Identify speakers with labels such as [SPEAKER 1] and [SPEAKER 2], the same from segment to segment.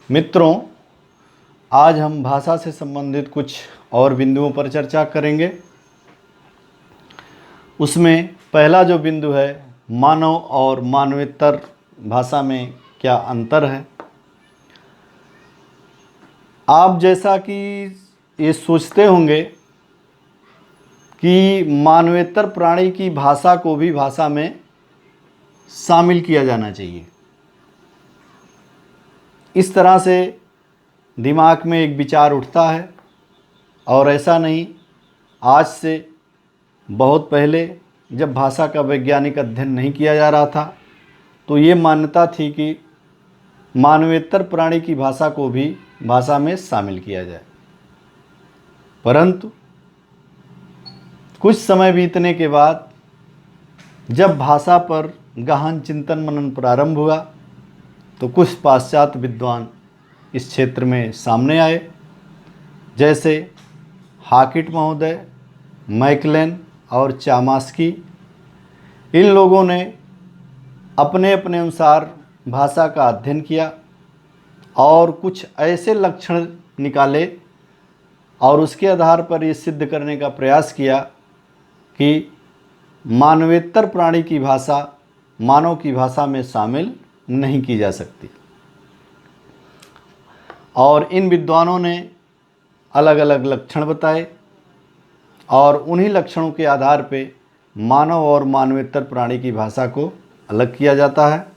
[SPEAKER 1] मित्रों, आज हम भाषा से संबंधित कुछ और बिंदुओं पर चर्चा करेंगे। उसमें पहला जो बिंदु है, मानव और मानवेतर भाषा में क्या अंतर है। आप जैसा कि ये सोचते होंगे कि मानवेतर प्राणी की भाषा को भी भाषा में शामिल किया जाना चाहिए। इस तरह से दिमाग में एक विचार उठता है, और ऐसा नहीं, आज से बहुत पहले जब भाषा का वैज्ञानिक अध्ययन नहीं किया जा रहा था तो ये मान्यता थी कि मानवेतर प्राणी की भाषा को भी भाषा में शामिल किया जाए। परंतु कुछ समय बीतने के बाद जब भाषा पर गहन चिंतन मनन प्रारंभ हुआ तो कुछ पाश्चात्य विद्वान इस क्षेत्र में सामने आए, जैसे हाकिट महोदय, मैकलेन और चामास्की। इन लोगों ने अपने अपने अनुसार भाषा का अध्ययन किया और कुछ ऐसे लक्षण निकाले और उसके आधार पर ये सिद्ध करने का प्रयास किया कि मानवेतर प्राणी की भाषा मानव की भाषा में शामिल नहीं की जा सकती। और इन विद्वानों ने अलग अलग लक्षण बताए और उन्हीं लक्षणों के आधार पे मानव और मानवेतर प्राणी की भाषा को अलग किया जाता है।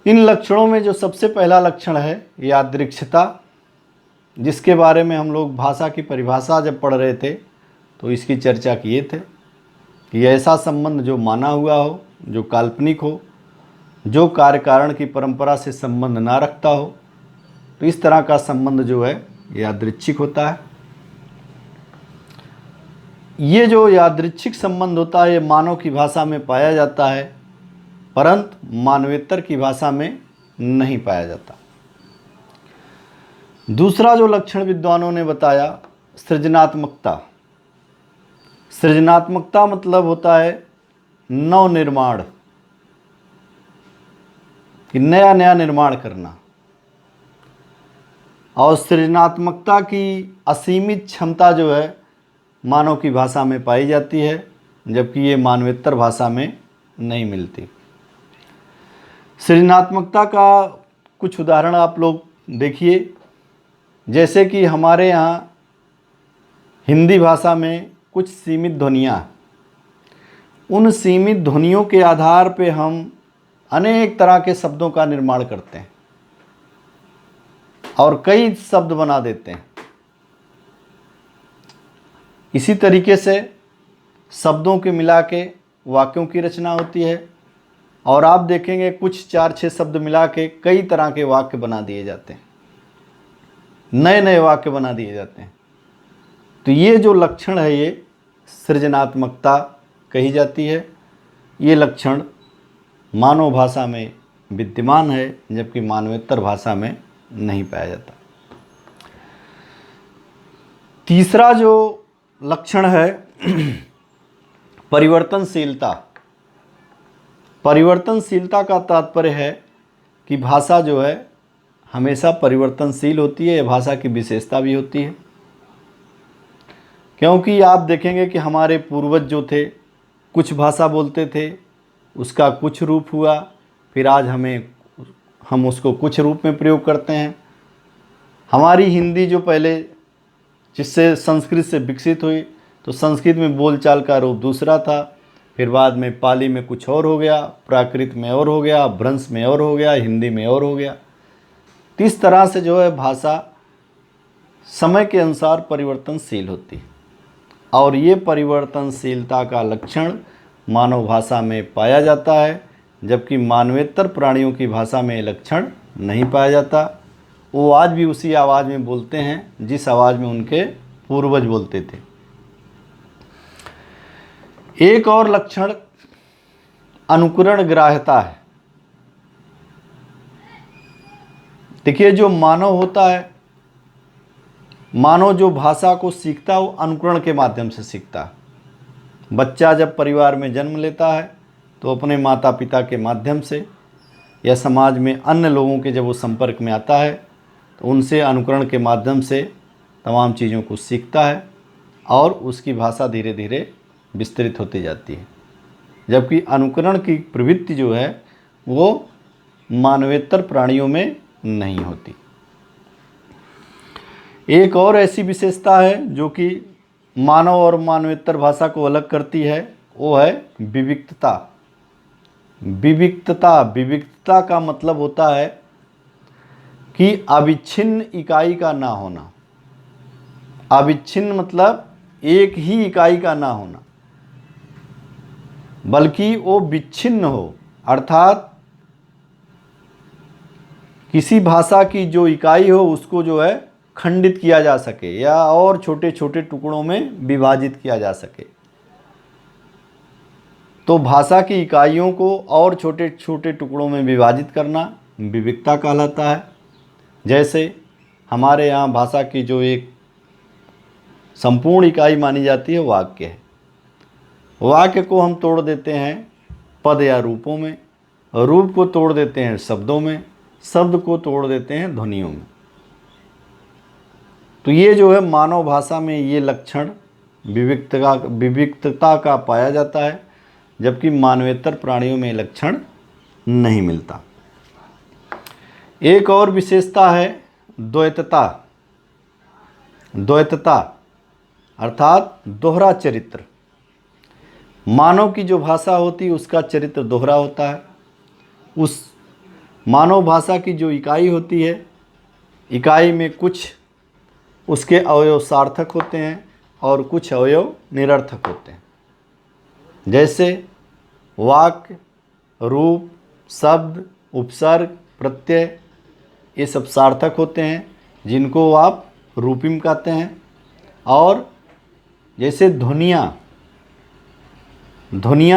[SPEAKER 1] इन लक्षणों में जो सबसे पहला लक्षण है यादृच्छिकता, जिसके बारे में हम लोग भाषा की परिभाषा जब पढ़ रहे थे तो इसकी चर्चा किए थे कि ऐसा संबंध जो माना हुआ हो, जो काल्पनिक हो, जो कार्य कारण की परंपरा से संबंध ना रखता हो, तो इस तरह का संबंध जो है यादृच्छिक होता है। ये जो यादृच्छिक संबंध होता है ये मानव की भाषा में पाया जाता है, परंतु मानवेतर की भाषा में नहीं पाया जाता। दूसरा जो लक्षण विद्वानों ने बताया, सृजनात्मकता। सृजनात्मकता मतलब होता है नव निर्माण, कि नया नया निर्माण करना। और सृजनात्मकता की असीमित क्षमता जो है मानव की भाषा में पाई जाती है, जबकि ये मानवेतर भाषा में नहीं मिलती। सृजनात्मकता का कुछ उदाहरण आप लोग देखिए, जैसे कि हमारे यहाँ हिंदी भाषा में कुछ सीमित ध्वनियाँ, उन सीमित ध्वनियों के आधार पे हम अनेक तरह के शब्दों का निर्माण करते हैं और कई शब्द बना देते हैं। इसी तरीके से शब्दों के मिला के वाक्यों की रचना होती है, और आप देखेंगे कुछ 4-6 शब्द मिला के कई तरह के वाक्य बना दिए जाते हैं, नए नए वाक्य बना दिए जाते हैं। तो ये जो लक्षण है ये सृजनात्मकता कही जाती है। ये लक्षण मानव भाषा में विद्यमान है, जबकि मानवेतर भाषा में नहीं पाया जाता। तीसरा जो लक्षण है परिवर्तनशीलता। परिवर्तनशीलता का तात्पर्य है कि भाषा जो है हमेशा परिवर्तनशील होती है। यह भाषा की विशेषता भी होती है, क्योंकि आप देखेंगे कि हमारे पूर्वज जो थे कुछ भाषा बोलते थे, उसका कुछ रूप हुआ, फिर आज हम उसको कुछ रूप में प्रयोग करते हैं। हमारी हिंदी जो पहले जिससे संस्कृत से विकसित हुई, तो संस्कृत में बोलचाल का रूप दूसरा था, फिर बाद में पाली में कुछ और हो गया, प्राकृत में और हो गया, भ्रंश में और हो गया, हिंदी में और हो गया। तो इस तरह से जो है भाषा समय के अनुसार परिवर्तनशील होती है, और ये परिवर्तनशीलता का लक्षण मानव भाषा में पाया जाता है, जबकि मानवेतर प्राणियों की भाषा में लक्षण नहीं पाया जाता। वो आज भी उसी आवाज़ में बोलते हैं जिस आवाज़ में उनके पूर्वज बोलते थे। एक और लक्षण अनुकरण ग्राह्यता है। देखिए, जो मानव होता है, मानव जो भाषा को सीखता है वो अनुकरण के माध्यम से सीखता है। बच्चा जब परिवार में जन्म लेता है तो अपने माता पिता के माध्यम से या समाज में अन्य लोगों के जब वो संपर्क में आता है तो उनसे अनुकरण के माध्यम से तमाम चीज़ों को सीखता है और उसकी भाषा धीरे धीरे विस्तृत होती जाती है। जबकि अनुकरण की प्रवृत्ति जो है वो मानवेतर प्राणियों में नहीं होती। एक और ऐसी विशेषता है जो कि मानव और मानवेतर भाषा को अलग करती है, वो है विविक्तता। विविक्तता का मतलब होता है कि अविच्छिन्न इकाई का ना होना। अविच्छिन्न मतलब एक ही इकाई का ना होना, बल्कि वो विच्छिन्न हो, अर्थात किसी भाषा की जो इकाई हो उसको जो है खंडित किया जा सके या और छोटे छोटे टुकड़ों में विभाजित किया जा सके। तो भाषा की इकाइयों को और छोटे छोटे टुकड़ों में विभाजित करना विविक्तता कहलाता है। जैसे हमारे यहाँ भाषा की जो एक संपूर्ण इकाई मानी जाती है वाक्य है। वाक्य को हम तोड़ देते हैं पद या रूपों में, रूप को तोड़ देते हैं शब्दों में, शब्द को तोड़ देते हैं ध्वनियों में। तो ये जो है मानव भाषा में ये लक्षण विविक्तता का पाया जाता है, जबकि मानवेतर प्राणियों में लक्षण नहीं मिलता। एक और विशेषता है द्वैतता। द्वैतता अर्थात दोहरा चरित्र। मानव की जो भाषा होती है उसका चरित्र दोहरा होता है। उस मानव भाषा की जो इकाई होती है, इकाई में कुछ उसके अवयव सार्थक होते हैं और कुछ अवयव निरर्थक होते हैं। जैसे वाक्य, रूप, शब्द, उपसर्ग, प्रत्यय, ये सब सार्थक होते हैं जिनको आप रूपिम कहते हैं। और जैसे ध्वनियाँ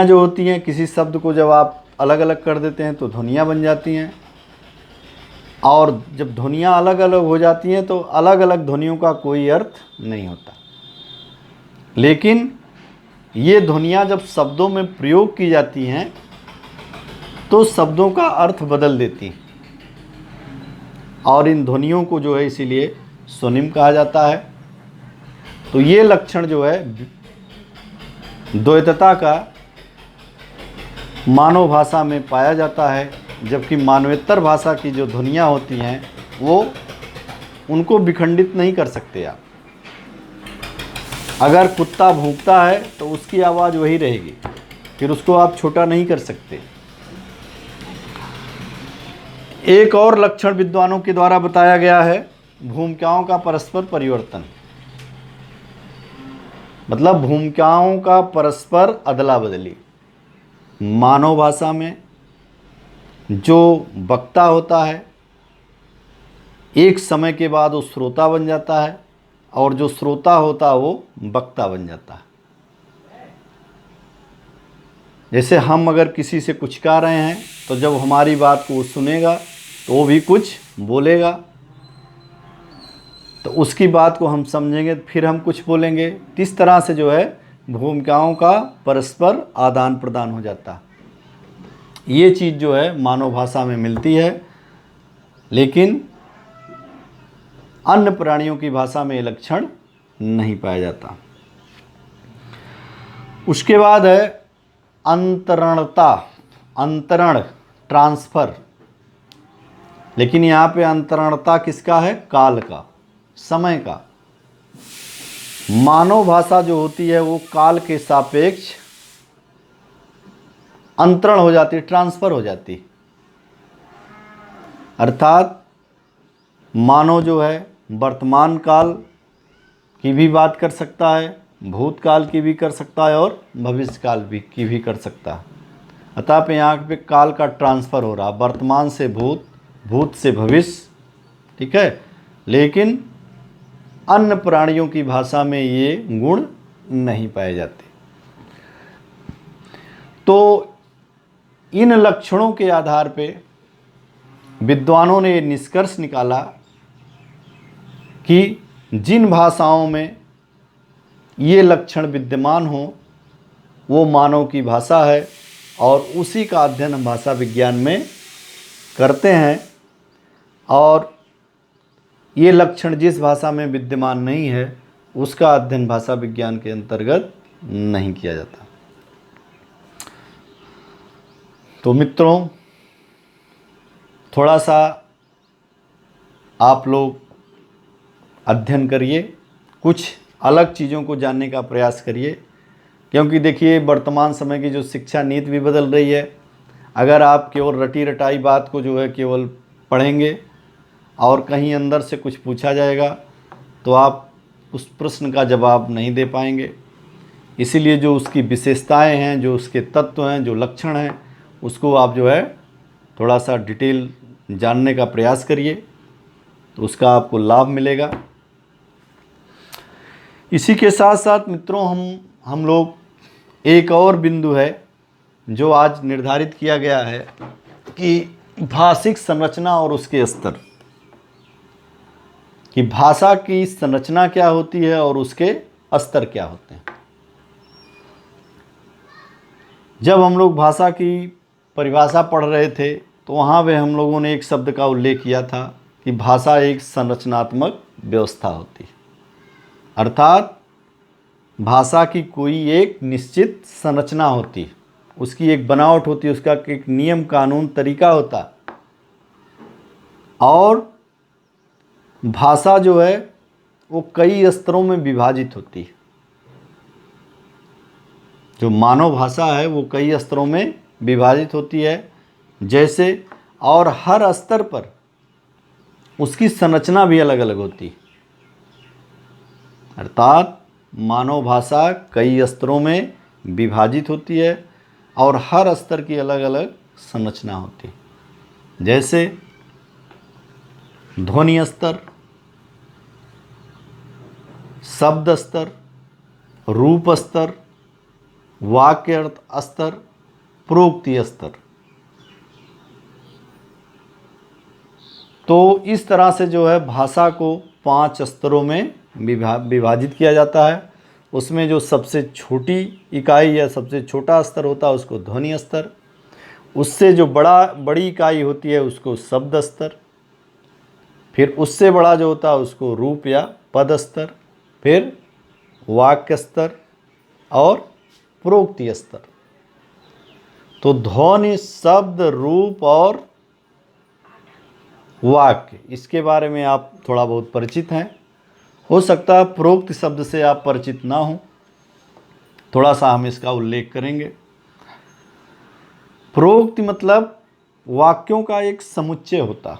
[SPEAKER 1] जो होती हैं, किसी शब्द को जब आप अलग अलग कर देते हैं तो ध्वनियाँ बन जाती हैं, और जब ध्वनियाँ अलग अलग हो जाती हैं तो अलग अलग ध्वनियों का कोई अर्थ नहीं होता। लेकिन ये ध्वनियाँ जब शब्दों में प्रयोग की जाती हैं तो शब्दों का अर्थ बदल देती हैं, और इन ध्वनियों को जो है इसीलिए स्वनिम कहा जाता है। तो ये लक्षण जो है द्वैतता का मानव भाषा में पाया जाता है, जबकि मानवेतर भाषा की जो ध्वनियाँ होती हैं वो उनको विखंडित नहीं कर सकते आप। अगर कुत्ता भौंकता है तो उसकी आवाज़ वही रहेगी, फिर उसको आप छोटा नहीं कर सकते। एक और लक्षण विद्वानों के द्वारा बताया गया है भूमिकाओं का परस्पर परिवर्तन। मतलब भूमिकाओं का परस्पर अदला बदली। मानव भाषा में जो वक्ता होता है एक समय के बाद वो श्रोता बन जाता है, और जो श्रोता होता है वो वक्ता बन जाता है। जैसे हम अगर किसी से कुछ कह रहे हैं तो जब हमारी बात को वो सुनेगा तो वो भी कुछ बोलेगा, तो उसकी बात को हम समझेंगे, फिर हम कुछ बोलेंगे। इस तरह से जो है भूमिकाओं का परस्पर आदान प्रदान हो जाता है। ये चीज़ जो है मानव भाषा में मिलती है, लेकिन अन्य प्राणियों की भाषा में ये लक्षण नहीं पाया जाता। उसके बाद है अंतरणता, अंतरण, ट्रांसफ़र। लेकिन यहाँ पे अंतरणता किसका है? काल का, समय का। मानव भाषा जो होती है वो काल के सापेक्ष अंतरण हो जाती है, ट्रांसफ़र हो जाती है। अर्थात मानव जो है वर्तमान काल की भी बात कर सकता है, भूतकाल की भी कर सकता है और भविष्य काल की भी कर सकता है। अतः पे यहाँ पे काल का ट्रांसफ़र हो रहा, वर्तमान से भूत, भूत से भविष्य, ठीक है। लेकिन अन्य प्राणियों की भाषा में ये गुण नहीं पाए जाते। तो इन लक्षणों के आधार पे विद्वानों ने निष्कर्ष निकाला कि जिन भाषाओं में ये लक्षण विद्यमान हो वो मानव की भाषा है, और उसी का अध्ययन हम भाषा विज्ञान में करते हैं और ये लक्षण जिस भाषा में विद्यमान नहीं है उसका अध्ययन भाषा विज्ञान के अंतर्गत नहीं किया जाता। तो मित्रों, थोड़ा सा आप लोग अध्ययन करिए, कुछ अलग चीज़ों को जानने का प्रयास करिए, क्योंकि देखिए वर्तमान समय की जो शिक्षा नीति भी बदल रही है। अगर आप केवल रटी रटाई बात को जो है केवल पढ़ेंगे और कहीं अंदर से कुछ पूछा जाएगा तो आप उस प्रश्न का जवाब नहीं दे पाएंगे। इसीलिए जो उसकी विशेषताएं हैं, जो उसके तत्व हैं, जो लक्षण हैं, उसको आप जो है थोड़ा सा डिटेल जानने का प्रयास करिए, तो उसका आपको लाभ मिलेगा। इसी के साथ साथ मित्रों हम लोग एक और बिंदु है जो आज निर्धारित किया गया है कि भाषिक संरचना और उसके स्तर, कि भाषा की संरचना क्या होती है और उसके स्तर क्या होते हैं। जब हम लोग भाषा की परिभाषा पढ़ रहे थे तो वहाँ पे हम लोगों ने एक शब्द का उल्लेख किया था कि भाषा एक संरचनात्मक व्यवस्था होती है, अर्थात भाषा की कोई एक निश्चित संरचना होती है, उसकी एक बनावट होती है, उसका एक नियम कानून तरीका होता है। और भाषा जो है वो कई स्तरों में विभाजित होती है। जो मानव भाषा है वो कई स्तरों में विभाजित होती है, जैसे, और हर स्तर पर उसकी संरचना भी अलग अलग होती है। अर्थात मानव भाषा कई स्तरों में विभाजित होती है और हर स्तर की अलग अलग संरचना होती है। जैसे ध्वनि स्तर, शब्द स्तर, रूप स्तर, वाक्य अर्थ स्तर, प्रोक्ति स्तर। तो इस तरह से जो है भाषा को 5 स्तरों में विभाजित किया जाता है। उसमें जो सबसे छोटी इकाई या सबसे छोटा स्तर होता है उसको ध्वनि स्तर, उससे जो बड़ी इकाई होती है उसको शब्द स्तर, फिर उससे बड़ा जो होता है उसको रूप या पद स्तर, फिर वाक्य स्तर और प्रोक्ति स्तर। तो ध्वनि, शब्द, रूप और वाक्य, इसके बारे में आप थोड़ा बहुत परिचित हैं। हो सकता है प्रोक्ति शब्द से आप परिचित ना हो, थोड़ा सा हम इसका उल्लेख करेंगे। प्रोक्ति मतलब वाक्यों का एक समुच्चय होता।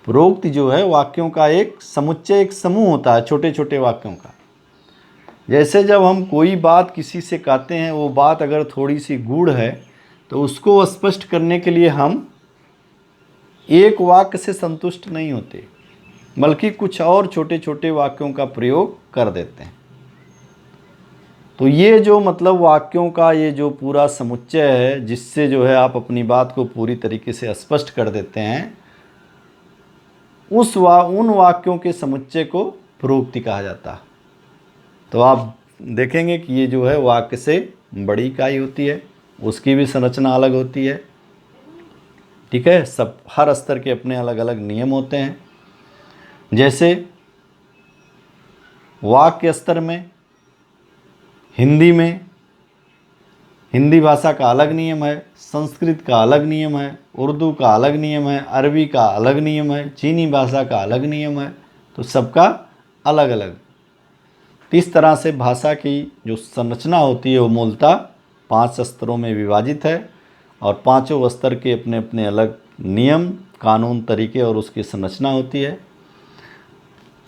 [SPEAKER 1] प्रोक्ति जो है वाक्यों का एक समुच्चय, एक समूह होता है छोटे छोटे वाक्यों का। जैसे जब हम कोई बात किसी से कहते हैं, वो बात अगर थोड़ी सी गूढ़ है तो उसको स्पष्ट करने के लिए हम एक वाक्य से संतुष्ट नहीं होते, बल्कि कुछ और छोटे छोटे वाक्यों का प्रयोग कर देते हैं। तो ये जो मतलब वाक्यों का ये जो पूरा समुच्चय है, जिससे जो है आप अपनी बात को पूरी तरीके से स्पष्ट कर देते हैं, उन वाक्यों के समुच्चय को प्रोक्ति कहा जाता है। तो आप देखेंगे कि ये जो है वाक्य से बड़ी इकाई होती है, उसकी भी संरचना अलग होती है। ठीक है, सब हर स्तर के अपने अलग अलग नियम होते हैं। जैसे वाक्य स्तर में हिंदी भाषा का अलग नियम है, संस्कृत का अलग नियम है, उर्दू का अलग नियम है, अरबी का अलग नियम है, चीनी भाषा का अलग नियम है। तो सबका अलग अलग। इस तरह से भाषा की जो संरचना होती है वो मूलतः 5 स्तरों में विभाजित है और पांचों स्तर के अपने अपने अलग नियम, कानून, तरीके और उसकी संरचना होती है।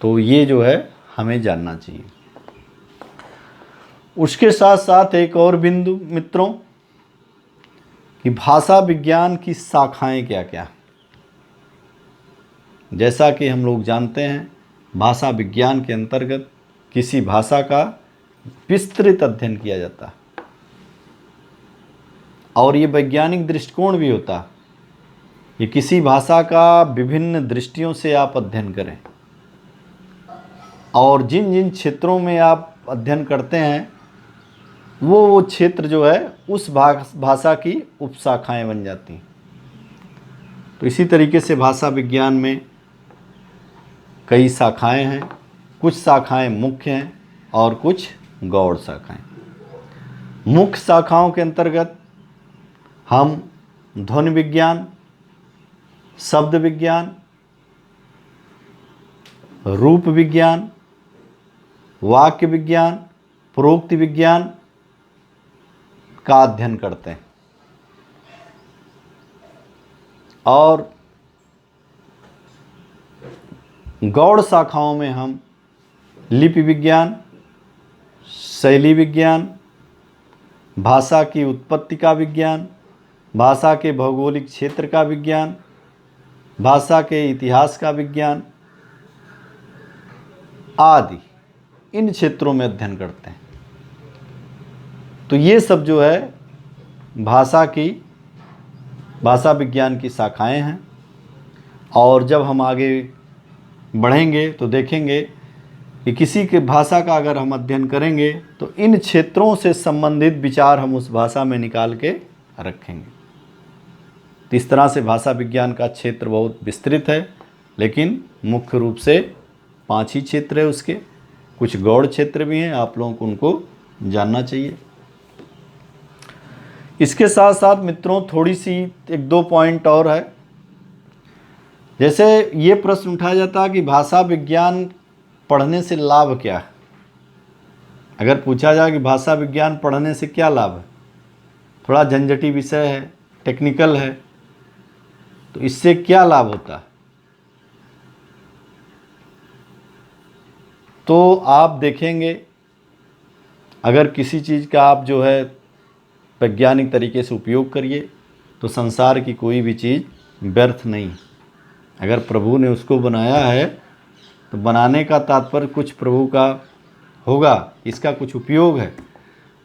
[SPEAKER 1] तो ये जो है हमें जानना चाहिए। उसके साथ साथ एक और बिंदु मित्रों, कि भाषा विज्ञान की शाखाएं क्या क्या। जैसा कि हम लोग जानते हैं, भाषा विज्ञान के अंतर्गत किसी भाषा का विस्तृत अध्ययन किया जाता है और ये वैज्ञानिक दृष्टिकोण भी होता है कि किसी भाषा का विभिन्न दृष्टियों से आप अध्ययन करें और जिन जिन क्षेत्रों में आप अध्ययन करते हैं वो क्षेत्र जो है उस भाषा की उपशाखाएं बन जाती हैं। तो इसी तरीके से भाषा विज्ञान में कई शाखाएं हैं। कुछ शाखाएं मुख्य हैं और कुछ गौड़ शाखाएं। मुख्य शाखाओं के अंतर्गत हम ध्वनि विज्ञान, शब्द विज्ञान, रूप विज्ञान, वाक्य विज्ञान, प्रोक्ति विज्ञान का अध्ययन करते हैं। और गौड़ शाखाओं में हम लिपि विज्ञान, शैली विज्ञान, भाषा की उत्पत्ति का विज्ञान, भाषा के भौगोलिक क्षेत्र का विज्ञान, भाषा के इतिहास का विज्ञान आदि इन क्षेत्रों में अध्ययन करते हैं। तो ये सब जो है भाषा विज्ञान की शाखाएं हैं। और जब हम आगे बढ़ेंगे तो देखेंगे कि किसी के भाषा का अगर हम अध्ययन करेंगे तो इन क्षेत्रों से संबंधित विचार हम उस भाषा में निकाल के रखेंगे। तो इस तरह से भाषा विज्ञान का क्षेत्र बहुत विस्तृत है, लेकिन मुख्य रूप से 5 ही क्षेत्र है उसके। कुछ गौड़ क्षेत्र भी हैं, आप लोगों को उनको जानना चाहिए। इसके साथ साथ मित्रों थोड़ी सी 1-2 पॉइंट और है। जैसे ये प्रश्न उठाया जाता है कि भाषा विज्ञान पढ़ने से लाभ क्या है। अगर पूछा जाए कि भाषा विज्ञान पढ़ने से क्या लाभ है, थोड़ा झंझटी विषय है, टेक्निकल है, तो इससे क्या लाभ होता है। तो आप देखेंगे, अगर किसी चीज़ का आप जो है वैज्ञानिक तरीके से उपयोग करिए तो संसार की कोई भी चीज़ व्यर्थ नहीं। अगर प्रभु ने उसको बनाया है तो बनाने का तात्पर्य कुछ प्रभु का होगा, इसका कुछ उपयोग है।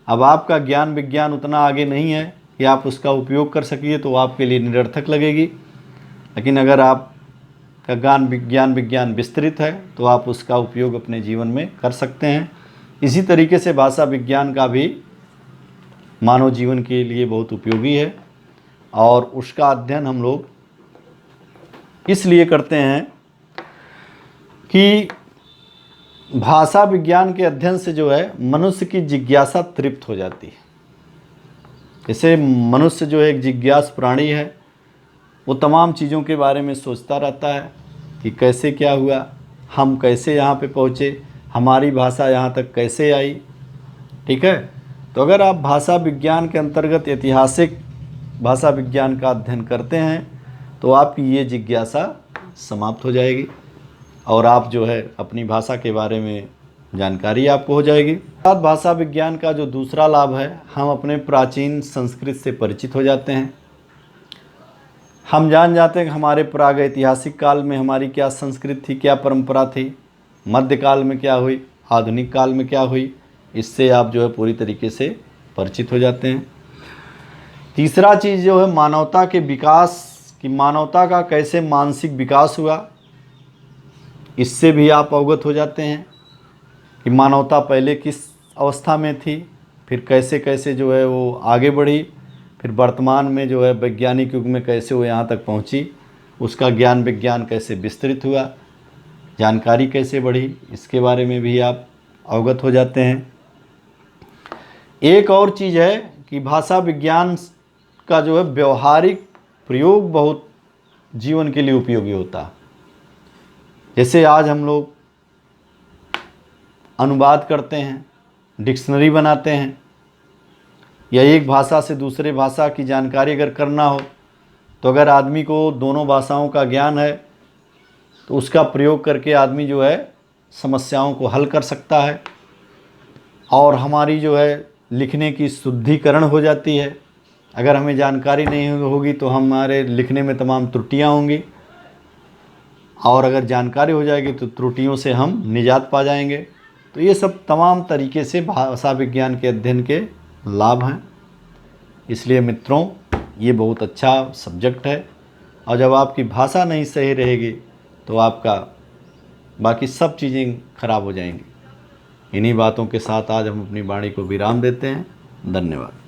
[SPEAKER 1] अब आपका ज्ञान विज्ञान उतना आगे नहीं है कि आप उसका उपयोग कर सकिए, तो आपके लिए निरर्थक लगेगी। लेकिन अगर आपका ज्ञान विज्ञान विस्तृत है तो आप उसका उपयोग अपने जीवन में कर सकते हैं। इसी तरीके से भाषा विज्ञान का भी मानव जीवन के लिए बहुत उपयोगी है, और उसका अध्ययन हम लोग इसलिए करते हैं कि भाषा विज्ञान के अध्ययन से जो है मनुष्य की जिज्ञासा तृप्त हो जाती है। जैसे मनुष्य जो है एक जिज्ञास प्राणी है, वो तमाम चीज़ों के बारे में सोचता रहता है कि कैसे क्या हुआ, हम कैसे यहाँ पे पहुँचे, हमारी भाषा यहाँ तक कैसे आई। ठीक है, तो अगर आप भाषा विज्ञान के अंतर्गत ऐतिहासिक भाषा विज्ञान का अध्ययन करते हैं तो आपकी ये जिज्ञासा समाप्त हो जाएगी और आप जो है अपनी भाषा के बारे में जानकारी आपको हो जाएगी। साथ भाषा विज्ञान का जो दूसरा लाभ है, हम अपने प्राचीन संस्कृत से परिचित हो जाते हैं। हम जान जाते हैं कि हमारे प्रागैतिहासिक काल में हमारी क्या संस्कृति थी, क्या परंपरा थी, मध्यकाल में क्या हुई, आधुनिक काल में क्या हुई। इससे आप जो है पूरी तरीके से परिचित हो जाते हैं। तीसरा चीज़ जो है मानवता के विकास की, मानवता का कैसे मानसिक विकास हुआ, इससे भी आप अवगत हो जाते हैं कि मानवता पहले किस अवस्था में थी, फिर कैसे कैसे जो है वो आगे बढ़ी, फिर वर्तमान में जो है वैज्ञानिक युग में कैसे वो यहाँ तक पहुँची, उसका ज्ञान विज्ञान कैसे विस्तृत हुआ, जानकारी कैसे बढ़ी, इसके बारे में भी आप अवगत हो जाते हैं। एक और चीज़ है कि भाषा विज्ञान का जो है व्यवहारिक प्रयोग बहुत जीवन के लिए उपयोगी होता है। जैसे आज हम लोग अनुवाद करते हैं, डिक्शनरी बनाते हैं, या एक भाषा से दूसरे भाषा की जानकारी अगर करना हो तो अगर आदमी को दोनों भाषाओं का ज्ञान है तो उसका प्रयोग करके आदमी जो है समस्याओं को हल कर सकता है, और हमारी जो है लिखने की शुद्धिकरण हो जाती है। अगर हमें जानकारी नहीं होगी तो हमारे लिखने में तमाम त्रुटियां होंगी, और अगर जानकारी हो जाएगी तो त्रुटियों से हम निजात पा जाएंगे। तो ये सब तमाम तरीके से भाषा विज्ञान के अध्ययन के लाभ हैं। इसलिए मित्रों ये बहुत अच्छा सब्जेक्ट है, और जब आपकी भाषा नहीं सही रहेगी तो आपका बाकी सब चीज़ें खराब हो जाएंगी। इन्हीं बातों के साथ आज हम अपनी वाणी को विराम देते हैं। धन्यवाद।